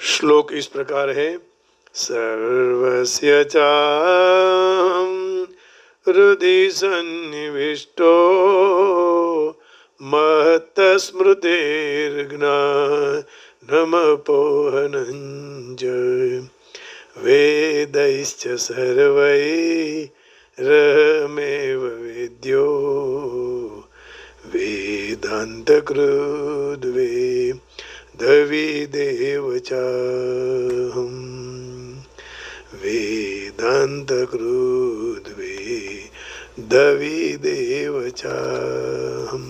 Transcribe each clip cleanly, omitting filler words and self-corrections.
श्लोक इस प्रकार है। सर्वस्य चाहं हृदि सन्निविष्टो महतस्मृतिर्ज्ञानमपोहनञ्च वेदैश्च सर्वैरहमेव वेद्यो वेदान्तकृद् वेदविदेव चाहम् वेदान्तकृद् वेदविदेव चाहम्।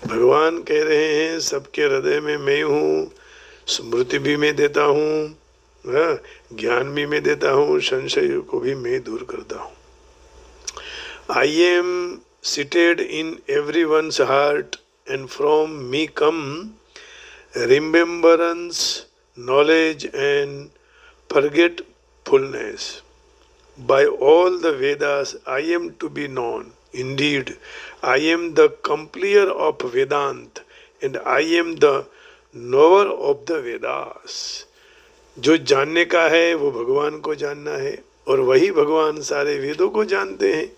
भगवान कह रहे हैं सबके हृदय में मैं हूँ, स्मृति भी मैं देता हूँ, ज्ञान भी मैं देता हूँ, संशय को भी मैं दूर करता हूँ। I am seated in everyone's heart and from me come remembrance, knowledge and forgetfulness. By all the Vedas I am to be known. Indeed, I am the completer of Vedant and I am the knower of the Vedas. जो जानने का है वो भगवान को जानना है और वही भगवान सारे वेदों को जानते हैं।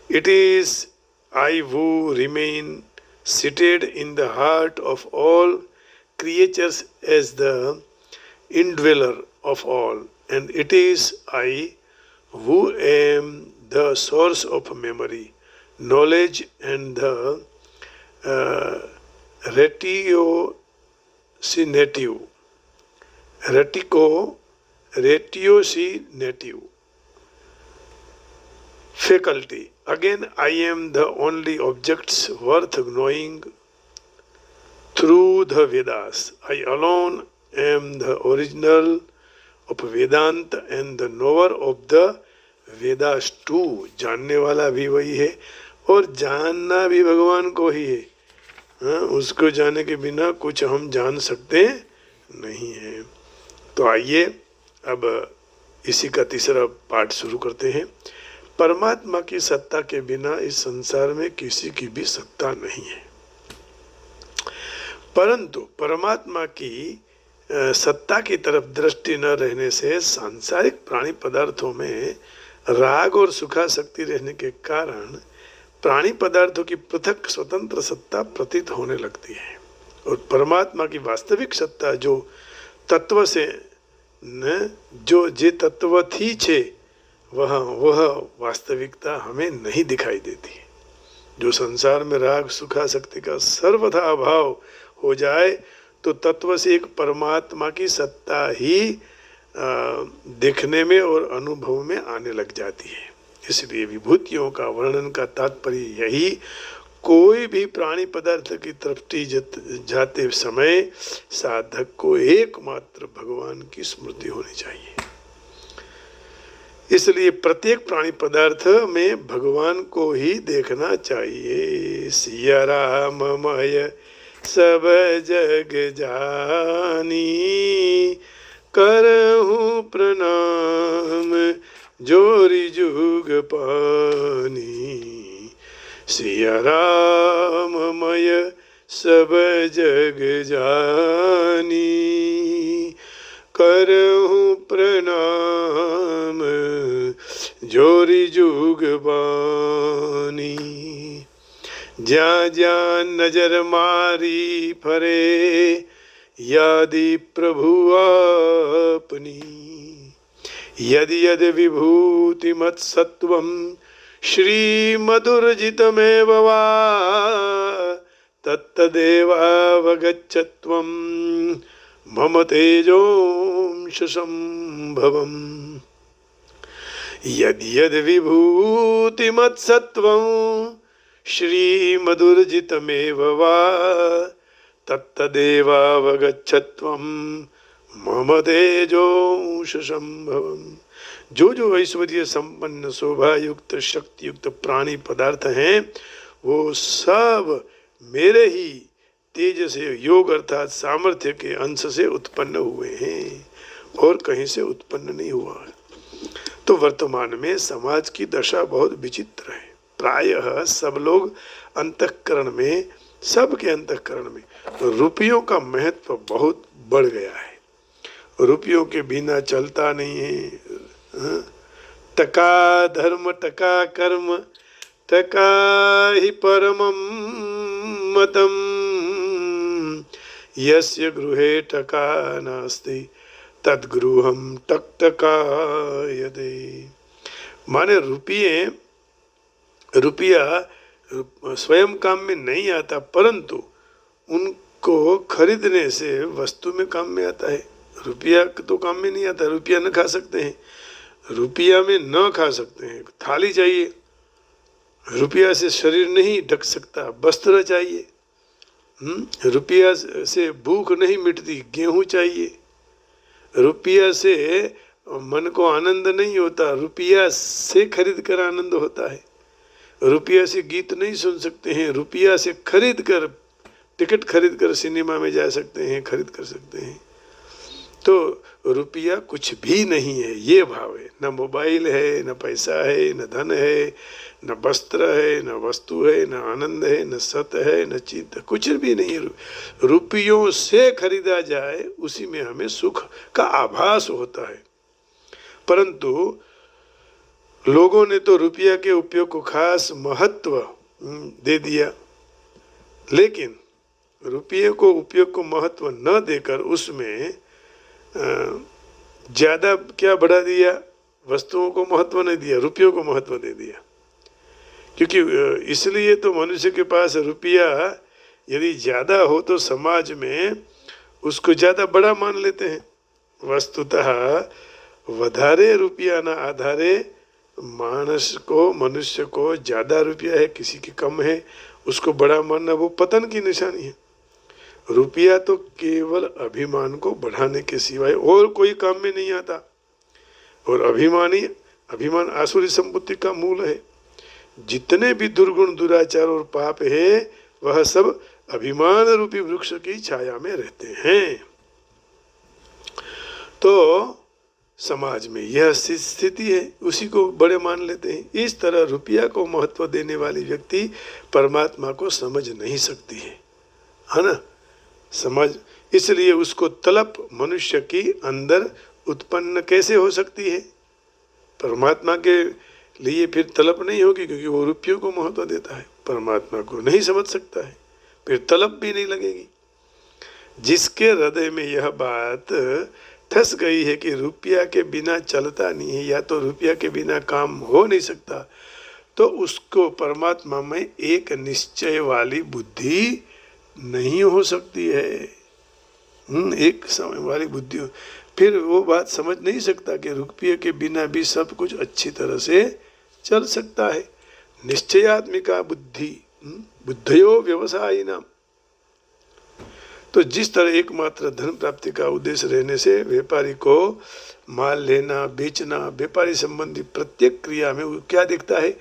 It is I who remain seated in the heart of all creatures as the indweller of all, and it is I who am the source of memory, knowledge, and the ratiocinative faculty. Again, I am the only objects worth knowing through the Vedas. I alone am the original of Vedanta and the knower of the Vedas too. जानने वाला भी वही है और जानना भी भगवान को ही है। उसको जाने के बिना कुछ हम जान सकते नहीं है। तो आइए अब इसी का तीसरा पाठ शुरू करते हैं। परमात्मा की सत्ता के बिना इस संसार में किसी की भी सत्ता नहीं है, परंतु परमात्मा की सत्ता की तरफ दृष्टि न रहने से सांसारिक प्राणी पदार्थों में राग और सुखासक्ति रहने के कारण प्राणी पदार्थों की पृथक स्वतंत्र सत्ता प्रतीत होने लगती है और परमात्मा की वास्तविक सत्ता जो तत्व से न जो जे तत्व थी छे वह वास्तविकता हमें नहीं दिखाई देती। जो संसार में राग सुखासक्ति का सर्वथा अभाव हो जाए तो तत्व से एक परमात्मा की सत्ता ही देखने में और अनुभव में आने लग जाती है। इसलिए विभूतियों का वर्णन का तात्पर्य यही, कोई भी प्राणी पदार्थ की दृष्टि जाते समय साधक को एकमात्र भगवान की स्मृति होनी चाहिए। इसलिए प्रत्येक प्राणी पदार्थ में भगवान को ही देखना चाहिए। सिया राममय सब जग जानी, करहूँ प्रणाम जोरी जुग पानी। सिया राममय सब जग जानी, करहूँ प्रणाम जोरी जुग बानी। ज्યાં જ્યાં नजर मारी फरे, यादि प्रभु आपनी। यदि यदि विभूति मत्सत्वं श्रीमधुरजितमेव वा, तत्तदेवावगच्छत्वं मम तेजोंश संभवम्। यदि यदि विभूति मत्सत्वं श्रीमधुरजितमेव वा, तत्तदेवावगच्छत्वं मम तेजोंश संभवम्। जो ऐश्वर्य संपन्न शोभायुक्त शक्तियुक्त प्राणी पदार्थ हैं वो सब मेरे ही तेज से योग अर्थात सामर्थ्य के अंश से उत्पन्न हुए हैं और कहीं से उत्पन्न नहीं हुआ। तो वर्तमान में समाज की दशा बहुत विचित्र है। प्रायः सब लोग अंतःकरण में, सबके अंतःकरण में रुपयों का महत्व बहुत बढ़ गया है। रुपयों के बिना चलता नहीं है। हाँ? टका धर्म टका कर्म टका ही परमं मतम यस्य गृहे टका नास्ति तद्गृहं टकटकायते। माने रुपया स्वयं काम में नहीं आता, परंतु उनको खरीदने से वस्तु में काम में आता है। रुपया तो काम में नहीं आता। रुपया न खा सकते हैं, रुपया में न खा सकते हैं, थाली चाहिए। रुपया से शरीर नहीं ढक सकता, वस्त्र चाहिए। रुपया से भूख नहीं मिटती, गेहूं चाहिए। रुपया से मन को आनंद नहीं होता, रुपया से खरीद कर आनंद होता है। रुपया से गीत नहीं सुन सकते हैं, रुपया से खरीद कर टिकट खरीद कर सिनेमा में जा सकते हैं, खरीद कर सकते हैं। तो रुपया कुछ भी नहीं है, ये भाव है। न मोबाइल है, न पैसा है, न धन है, न वस्त्र है, न वस्तु है, न आनंद है, न सत है, न चित्त, कुछ भी नहीं है। रुपयों से खरीदा जाए उसी में हमें सुख का आभास होता है। परंतु लोगों ने तो रुपया के उपयोग को खास महत्व दे दिया, लेकिन रुपये को उपयोग को महत्व न देकर उसमें ज़्यादा क्या बढ़ा दिया, वस्तुओं को महत्व नहीं दिया, रुपयों को महत्व दे दिया। क्योंकि इसलिए तो मनुष्य के पास रुपया यदि ज़्यादा हो तो समाज में उसको ज़्यादा बड़ा मान लेते हैं। वस्तुतः वधारे रुपया न आधारे मनुष्य को ज़्यादा रुपया है, किसी की कम है, उसको बड़ा मानना वो पतन की निशानी है। रुपया तो केवल अभिमान को बढ़ाने के सिवाय और कोई काम में नहीं आता। और अभिमान आसुरी संपत्ति का मूल है। जितने भी दुर्गुण दुराचार और पाप है वह सब अभिमान रूपी वृक्ष की छाया में रहते हैं। तो समाज में यह स्थिति है, उसी को बड़े मान लेते हैं। इस तरह रुपया को महत्व देने वाली व्यक्ति परमात्मा को समझ नहीं सकती है ना। समझ इसलिए उसको तलब मनुष्य की अंदर उत्पन्न कैसे हो सकती है? परमात्मा के लिए फिर तलब नहीं होगी, क्योंकि वो रुपयों को महत्व देता है, परमात्मा को नहीं समझ सकता है, फिर तलब भी नहीं लगेगी। जिसके हृदय में यह बात ठस गई है कि रुपया के बिना चलता नहीं है, या तो रुपया के बिना काम हो नहीं सकता, तो उसको परमात्मा में एक निश्चय वाली बुद्धि नहीं हो सकती है। एक समय वाली बुद्धि फिर वो बात समझ नहीं सकता कि रुपये के बिना भी सब कुछ अच्छी तरह से चल सकता है। निश्चयात्मिका बुद्धि, बुद्धयो व्यवसायी नाम। तो जिस तरह एकमात्र धन प्राप्ति का उद्देश्य रहने से व्यापारी को माल लेना बेचना, व्यापारी संबंधी प्रत्येक क्रिया में वो क्या देखता है?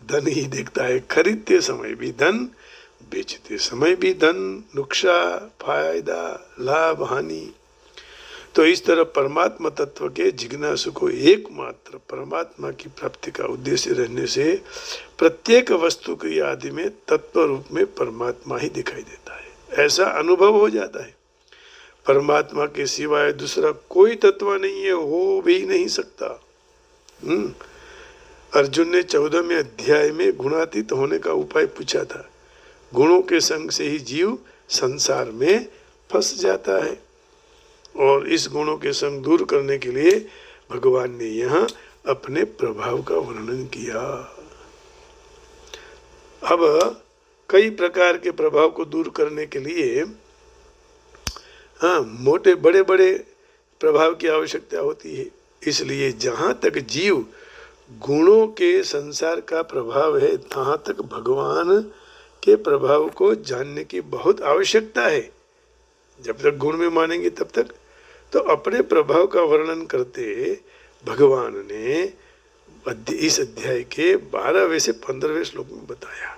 धन ही देखता है। खरीदते समय भी धन, बेचते समय भी धन, नुकसान, फायदा, लाभ, हानि। तो इस तरह परमात्मा तत्व के जिज्ञासु को एकमात्र परमात्मा की प्राप्ति का उद्देश्य रहने से प्रत्येक वस्तु की आदि में तत्व रूप में परमात्मा ही दिखाई देता है, ऐसा अनुभव हो जाता है। परमात्मा के सिवाय दूसरा कोई तत्व नहीं है, हो भी नहीं सकता। अर्जुन ने 14वें अध्याय में गुणातीत होने का उपाय पूछा था। गुणों के संग से ही जीव संसार में फंस जाता है, और इस गुणों के संग दूर करने के लिए भगवान ने यहाँ अपने प्रभाव का वर्णन किया। अब कई प्रकार के प्रभाव को दूर करने के लिए मोटे बड़े बड़े प्रभाव की आवश्यकता होती है। इसलिए जहाँ तक जीव गुणों के संसार का प्रभाव है, तहाँ तक भगवान के प्रभाव को जानने की बहुत आवश्यकता है। जब तक गुण में मानेंगे तब तक। तो अपने प्रभाव का वर्णन करते भगवान ने इस अध्याय के 12वें से 15वें श्लोक में बताया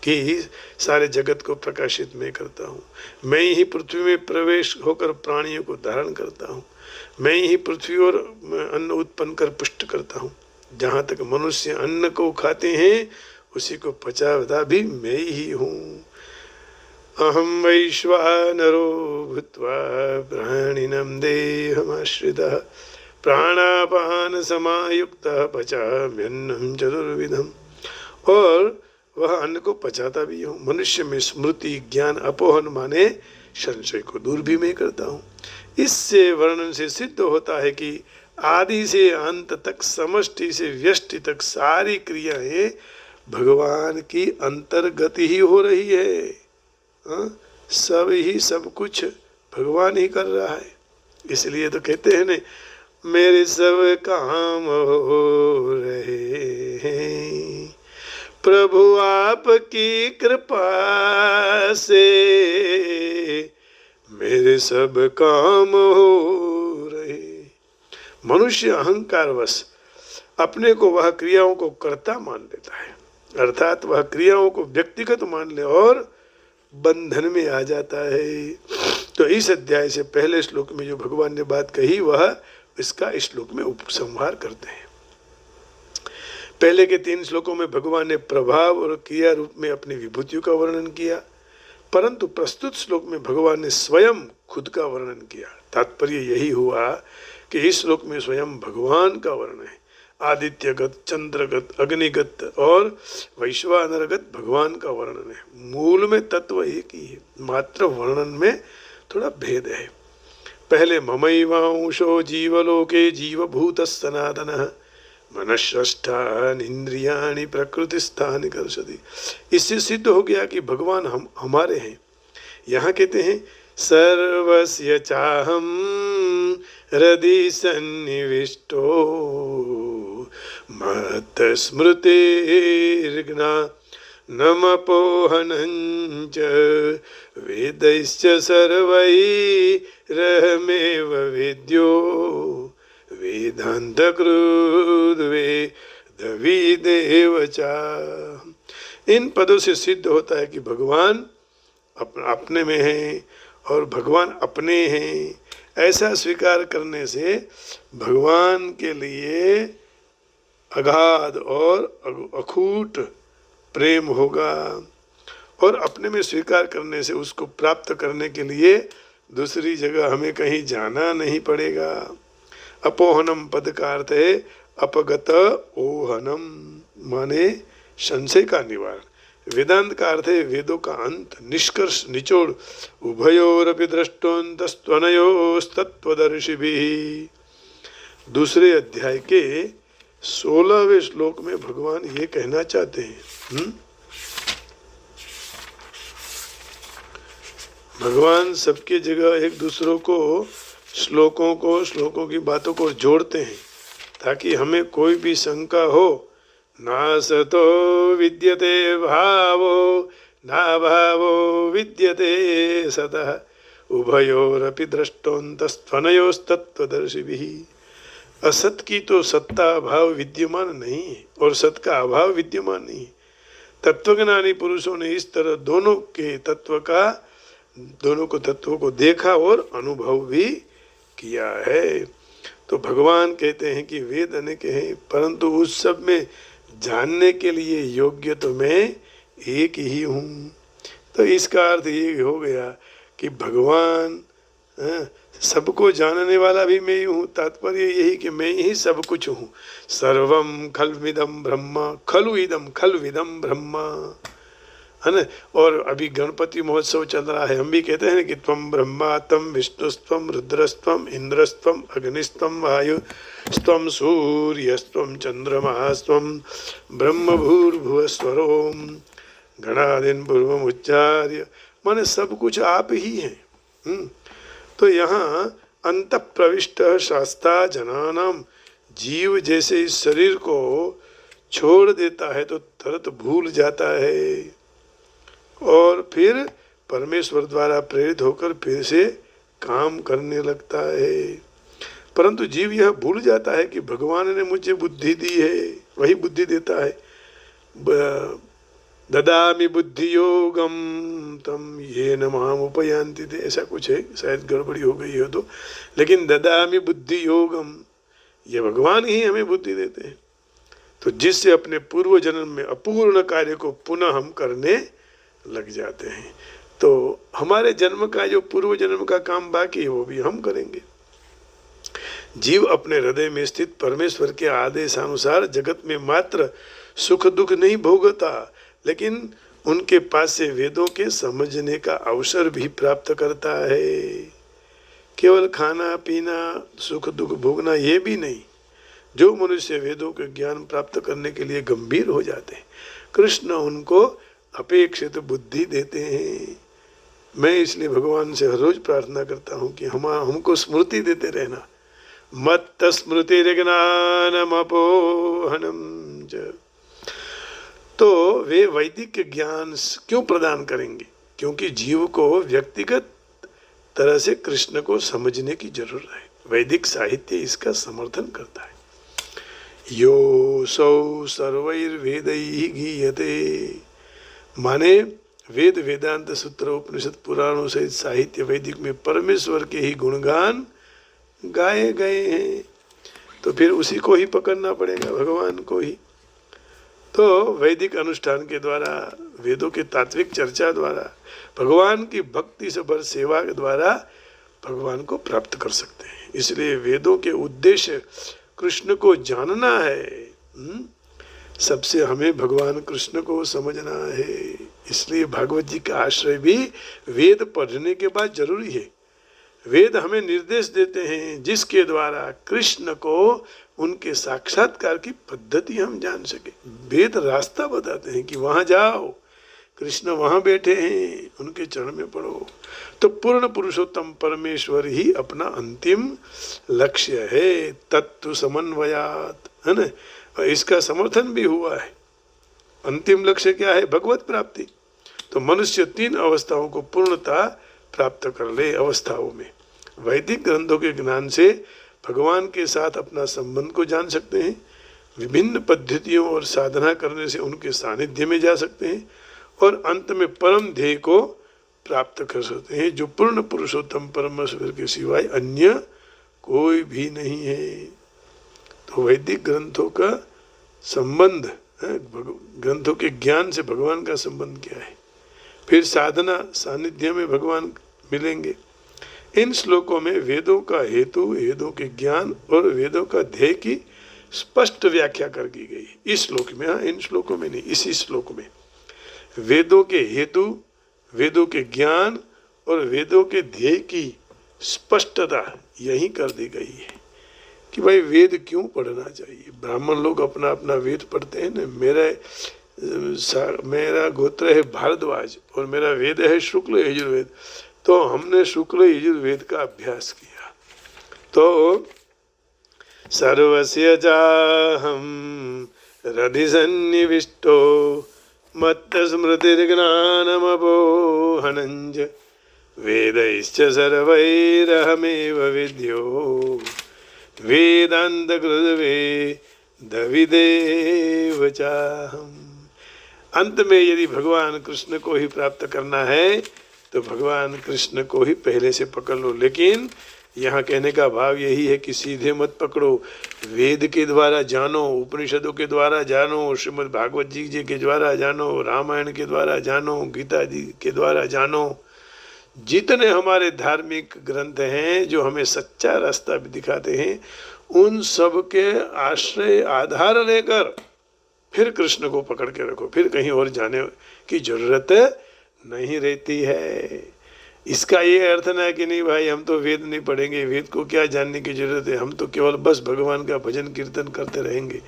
कि सारे जगत को प्रकाशित मैं करता हूँ, मैं ही पृथ्वी में प्रवेश होकर प्राणियों को धारण करता हूँ, मैं ही पृथ्वी और अन्न उत्पन्न कर पुष्ट करता हूँ। जहाँ तक मनुष्य अन्न को खाते हैं उसी को पचाता भी मैं ही हूँ। अहम वैश्वानरो भूत्वा प्राणिनं देहमाश्रितः प्राणापान समायुक्तः पचाम्यन्नं चतुर्विधम्। और वह अन्न को पचाता भी हूँ। मनुष्य में स्मृति ज्ञान अपोहन माने संशय को दूर भी मैं करता हूँ। इससे वर्णन से सिद्ध होता है कि आदि से अंत तक समष्टि से व्यष्टि तक सारी क्रियाएं भगवान की अंतर्गत ही हो रही है। हाँ? सब ही सब कुछ भगवान ही कर रहा है। इसलिए तो कहते हैं ने, मेरे सब काम हो रहे हैं प्रभु आपकी कृपा से, मेरे सब काम हो रहे। मनुष्य अहंकारवश अपने को वह क्रियाओं को कर्ता मान लेता है, अर्थात वह क्रियाओं को व्यक्तिगत मान ले और बंधन में आ जाता है। तो इस अध्याय से पहले श्लोक में जो भगवान ने बात कही वह इसका इस श्लोक में उपसंहार करते हैं। पहले के 3 श्लोकों में भगवान ने प्रभाव और क्रिया रूप में अपनी विभूतियों का वर्णन किया, परंतु प्रस्तुत श्लोक में भगवान ने स्वयं खुद का वर्णन किया। तात्पर्य यही हुआ कि इस श्लोक में स्वयं भगवान का वर्णन है। आदित्यगत, चंद्रगत, अग्निगत और वैश्वानरगत भगवान का वर्णन है। मूल में तत्व एक ही है, मात्र वर्णन में थोड़ा भेद है। पहले ममैवांशो जीवलोके जीवभूतः सनातनः मनश्रष्टानि इंद्रियाणि प्रकृतिस्थानि कर्षति। इससे सिद्ध हो गया कि भगवान हम हमारे हैं। यहाँ कहते हैं सर्वस्य चाहम हृदि सन्निविष्टो मत् स्मृतिर्ज्ञा नमपोहनञ्च वेदैश्च सर्वैरहमेव वेद्यो वेदांतकृद वेदविदेव चा। इन पदों से सिद्ध होता है कि भगवान अपने में हैं और भगवान अपने हैं। ऐसा स्वीकार करने से भगवान के लिए अगाध और अखूट प्रेम होगा, और अपने में स्वीकार करने से उसको प्राप्त करने के लिए दूसरी जगह हमें कहीं जाना नहीं पड़ेगा। अपोहनम पद का अर्थ है अपगत ओहनम, माने संशय का निवारण। वेदांत का अर्थ है वेदों का अंत, निष्कर्ष, निचोड़। उभयोरपि दृष्टोन्तस्त्वनयोस्तत्त्वदर्शिभिः। दूसरे अध्याय के 16वें श्लोक में भगवान ये कहना चाहते हैं। भगवान सबके जगह एक दूसरों को श्लोकों की बातों को जोड़ते हैं ताकि हमें कोई भी शंका हो। ना सतो विद्यते भावो ना भावो विद्यते सतः उभयोरपि दृष्टोन्तस्त्वनयोस्तत्त्वदर्शिभिः। असत की तो सत्ता अभाव विद्यमान नहीं है और सत का अभाव विद्यमान नहीं है। तत्वज्ञानी पुरुषों ने इस तरह दोनों तत्वों को देखा और अनुभव भी किया है। तो भगवान कहते हैं कि वेद अनेक हैं, परंतु उस सब में जानने के लिए योग्य तो मैं एक ही हूँ। तो इसका अर्थ ये हो गया कि भगवान सबको जानने वाला भी मैं ही हूँ। तात्पर्य यही कि मैं ही सब कुछ हूँ। सर्वम खल्विदम ब्रह्म खलु इदम खल्विदम ब्रह्म, है ना। और अभी गणपति महोत्सव चल रहा है, हम भी कहते हैं कि त्वम ब्रह्मा तम विष्णुस्त्वम रुद्रस्त्वम इंद्रस्त्वम अग्निस्त्वम वायुस्त्वम सूर्यस्त्वम चंद्रमास्त्वम ब्रह्म भूर्भुवस्वरोम गणादिन पूर्वम उच्चार्य, माने सब कुछ आप ही हैं। तो यहाँ अंत प्रविष्ट शास्ता जनानाम, जीव जैसे इस शरीर को छोड़ देता है तो तुरंत भूल जाता है और फिर परमेश्वर द्वारा प्रेरित होकर फिर से काम करने लगता है। परंतु जीव यह भूल जाता है कि भगवान ने मुझे बुद्धि दी है, वही बुद्धि देता है। ददामि बुद्धि योगम तम ये न माम उपयांति थे, ऐसा कुछ है, शायद गड़बड़ी हो गई हो तो। लेकिन ददामि बुद्धि योगम, ये भगवान ही हमें बुद्धि देते हैं। तो जिससे अपने पूर्व जन्म में अपूर्ण कार्य को पुनः हम करने लग जाते हैं। तो हमारे जन्म का जो पूर्व जन्म का काम बाकी है वो भी हम करेंगे। जीव अपने हृदय में स्थित परमेश्वर के आदेशानुसार जगत में मात्र सुख दुख नहीं भोगता, लेकिन उनके पास से वेदों के समझने का अवसर भी प्राप्त करता है। केवल खाना पीना सुख दुख भोगना ये भी नहीं, जो मनुष्य वेदों के ज्ञान प्राप्त करने के लिए गंभीर हो जाते हैं, कृष्ण उनको अपेक्षित बुद्धि देते हैं। मैं इसलिए भगवान से हर रोज प्रार्थना करता हूँ कि हमको स्मृति देते रहना, मत्त स्मृति ज्ञानम अपोहनम च। तो वे वैदिक ज्ञान क्यों प्रदान करेंगे? क्योंकि जीव को व्यक्तिगत तरह से कृष्ण को समझने की जरूरत है। वैदिक साहित्य इसका समर्थन करता है। यो सौ सर्वैर्वेदैः गीयते, माने वेद वेदांत सूत्र उपनिषद पुराणों सहित साहित्य वैदिक में परमेश्वर के ही गुणगान गाए गए हैं। तो फिर उसी को ही पकड़ना पड़ेगा, भगवान को ही। तो वैदिक अनुष्ठान के द्वारा, वेदों के तात्विक चर्चा द्वारा, भगवान की भक्ति से भर सेवा के द्वारा भगवान को प्राप्त कर सकते हैं। इसलिए वेदों के उद्देश्य कृष्ण को जानना है। सबसे हमें भगवान कृष्ण को समझना है। इसलिए भागवत जी का आश्रय भी वेद पढ़ने के बाद जरूरी है। वेद हमें निर्देश देते हैं जिसके द्वारा कृष्ण को उनके साक्षात्कार की पद्धति हम जान सके। वेद रास्ता बताते हैं कि वहां जाओ, कृष्ण वहां बैठे हैं, उनके चरण में पढ़ो। तो पूर्ण पुरुषोत्तम परमेश्वर ही अपना अंतिम लक्ष्य है, तत्व समन्वयात, है ना। और इसका समर्थन भी हुआ है। अंतिम लक्ष्य क्या है? भगवत प्राप्ति। तो मनुष्य 3 अवस्थाओं को पूर्णता प्राप्त कर ले। अवस्थाओं में वैदिक ग्रंथों के ज्ञान से भगवान के साथ अपना संबंध को जान सकते हैं, विभिन्न पद्धतियों और साधना करने से उनके सानिध्य में जा सकते हैं, और अंत में परम ध्येय को प्राप्त कर सकते हैं, जो पूर्ण पुरुषोत्तम परमेश्वर के सिवाय अन्य कोई भी नहीं है। तो वैदिक ग्रंथों का संबंध, ग्रंथों के ज्ञान से भगवान का संबंध क्या है? फिर साधना, सानिध्य में भगवान मिलेंगे। इन श्लोकों में वेदों का हेतु, वेदों के ज्ञान और वेदों का ध्येय की स्पष्ट व्याख्या कर दी गई। इस श्लोक में, हाँ, इन श्लोकों में नहीं, इसी श्लोक में वेदों के हेतु, वेदों के ज्ञान और वेदों के ध्येय की स्पष्टता यही कर दी गई है कि भाई वेद क्यों पढ़ना चाहिए। ब्राह्मण लोग अपना अपना वेद पढ़ते हैं ना। मेरा गोत्र है भारद्वाज और मेरा वेद है शुक्ल यजुर्वेद, तो हमने शुक्ल यजुर्वेद का अभ्यास किया। तो सर्वस्य चाहं हृदि सन्निविष्टो मत्त स्मृतिर्ज्ञानमपोहनञ्च वेदैश्च सर्वैरहमेव विद्यो वेदान्तकृद्वेदविदेव चाहम्। अंत में यदि भगवान कृष्ण को ही प्राप्त करना है तो भगवान कृष्ण को ही पहले से पकड़ लो। लेकिन यहाँ कहने का भाव यही है कि सीधे मत पकड़ो, वेद के द्वारा जानो, उपनिषदों के द्वारा जानो, श्रीमद् भागवत जी के द्वारा जानो, रामायण के द्वारा जानो, गीता जी के द्वारा जानो। जितने हमारे धार्मिक ग्रंथ हैं जो हमें सच्चा रास्ता भी दिखाते हैं, उन सब के आश्रय आधार लेकर फिर कृष्ण को पकड़ के रखो, फिर कहीं और जाने की जरूरत नहीं रहती है। इसका ये अर्थ ना है कि नहीं भाई हम तो वेद नहीं पढ़ेंगे, वेद को क्या जानने की जरूरत है, हम तो केवल बस भगवान का भजन कीर्तन करते रहेंगे।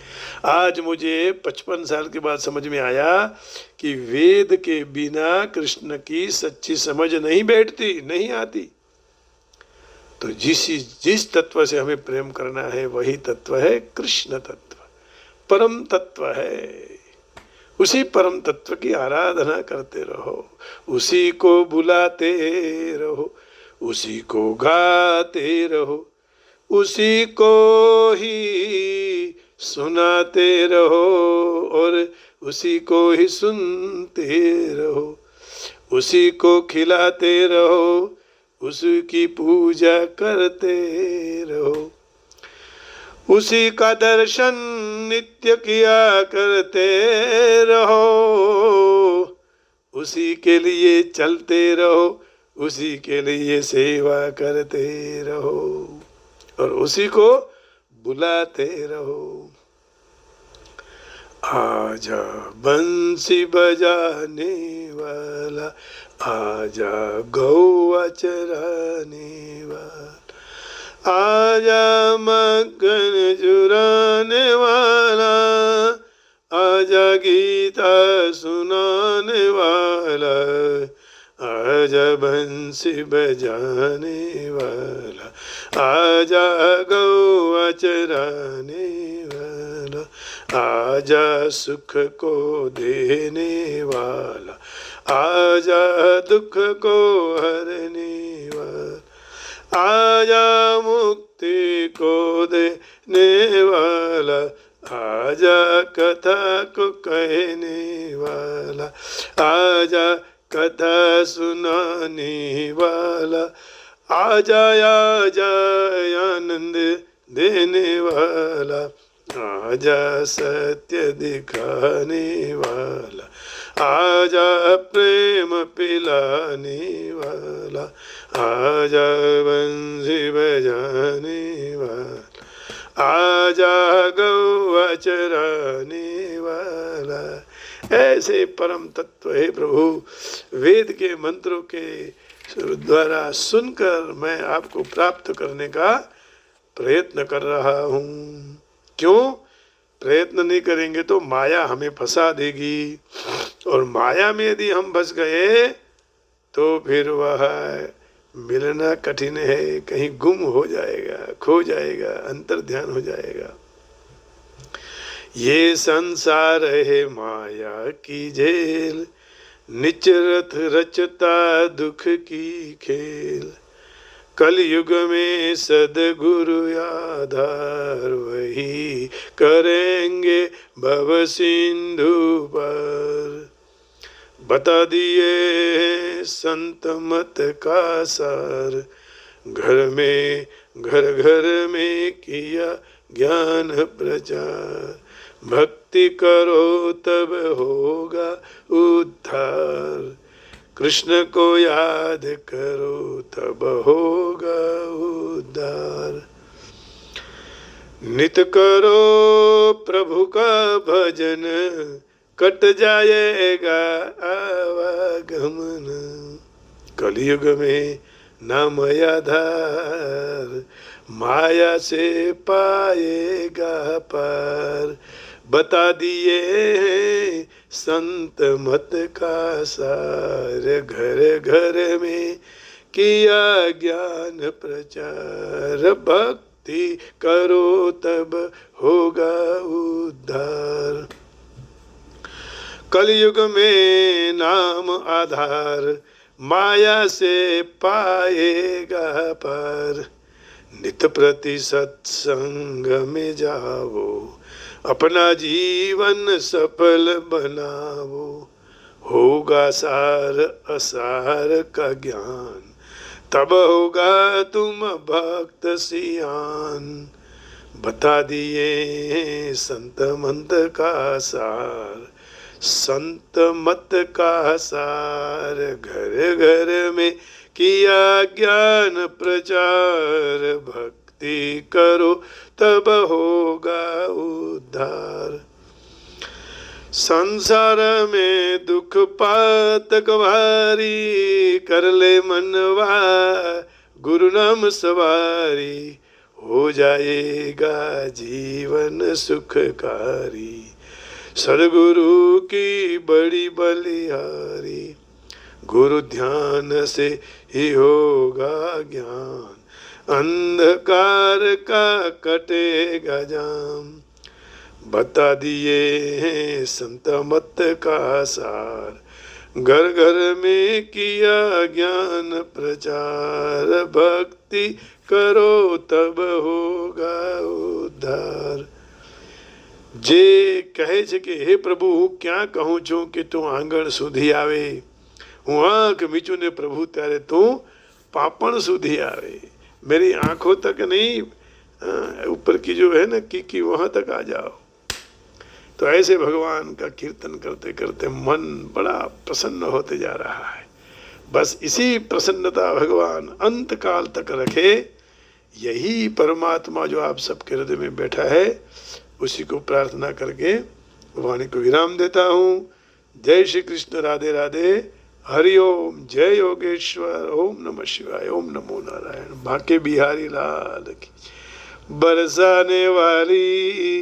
आज मुझे 55 साल के बाद समझ में आया कि वेद के बिना कृष्ण की सच्ची समझ नहीं बैठती, नहीं आती। तो जिस तत्व से हमें प्रेम करना है वही तत्व है कृष्ण तत्व, परम तत्व है। उसी परम तत्व की आराधना करते रहो, उसी को बुलाते रहो, उसी को गाते रहो, उसी को ही सुनाते रहो और उसी को ही सुनते रहो, उसी को खिलाते रहो, उसी की पूजा करते रहो, उसी का दर्शन नित्य किया करते रहो, उसी के लिए चलते रहो, उसी के लिए सेवा करते रहो और उसी को बुलाते रहो। आजा बंसी बजाने वाला, आजा गौवा चराने वाला, आजा मगन चुराने वाला, आजा गीता सुनाने वाला, आजा बंसी बजाने वाला, आजा गौवा चराने वाला, आजा सुख को देने वाला, आजा दुख को हरने वाला, आजा मुक्ति को देने वाला, आजा कथा को कहने वाला, आजा कथा सुनाने वाला, आजा आजा आनंद देने वाला, आजा सत्य दिखाने वाला, आजा प्रेम पिलाने वाला, आजा बंसी बजाने वाला, आजा गौवा चराने वाला। ऐसे परम तत्व है प्रभु, वेद के मंत्रों के द्वारा सुनकर मैं आपको प्राप्त करने का प्रयत्न कर रहा हूँ। क्यों? प्रयत्न नहीं करेंगे तो माया हमें फंसा देगी, और माया में यदि हम फंस गए तो फिर वह मिलना कठिन है, कहीं गुम हो जाएगा, खो जाएगा, अंतर ध्यान हो जाएगा। ये संसार है माया की झेल, निचरत रचता दुख की खेल, कलयुग में सदगुरु आधार, वही करेंगे भव सिंधु पार। बता दिए संत मत का सार, घर में घर घर में किया ज्ञान प्रचार, भक्ति करो तब होगा उद्धार, कृष्ण को याद करो तब होगा उद्धार। नित करो प्रभु का भजन, कट जाएगा आवागमन, कलयुग में नाम आधार, माया से पाएगा पार। बता दिए संत मत का सार, घर घर में किया ज्ञान प्रचार, भक्ति करो तब होगा उद्धार। कलयुग में नाम आधार, माया से पाएगा पार। नित प्रति सत्संग में जाओ, अपना जीवन सफल बनाओ, होगा सार असार का ज्ञान, तब होगा तुम भक्त सियान। बता दिए संत मंत का सार, संत मत का सार, घर घर में किया ज्ञान प्रचार, भक्ति करो तब होगा उद्धार। संसार में दुख पातक भारी, कर ले मनवा गुरु नाम सवारी, हो जाएगा जीवन सुखकारी, सद्गुरु की बड़ी बलिहारी। गुरु ध्यान से ही होगा ज्ञान, अंधकार का कटेगा जाम। बता दिए संत मत का सार, घर घर में किया ज्ञान प्रचार, भक्ति करो तब होगा उद्धार। जे कहे छे कि हे प्रभु हूँ क्या कहूँ छू कि तू आंगण સુધી આવે, હું આંખ મીચું ને પ્રભુ ત્યારે તું પાપણ સુધી આવે। मेरी आंखों तक नहीं, ऊपर की जो है ना की वहां तक आ जाओ। तो ऐसे भगवान का कीर्तन करते करते मन बड़ा प्रसन्न होते जा रहा है। बस इसी प्रसन्नता भगवान अंत काल तक रखे। यही परमात्मा जो आप सबके हृदय में बैठा है, उसी को प्रार्थना करके वाणी को विराम देता हूँ। जय श्री कृष्ण, राधे राधे, हरि ओम, जय योगेश्वर, ओम नमः शिवाय, ओम नमो नारायण। बांके बिहारी लाल की, बरसाने वाली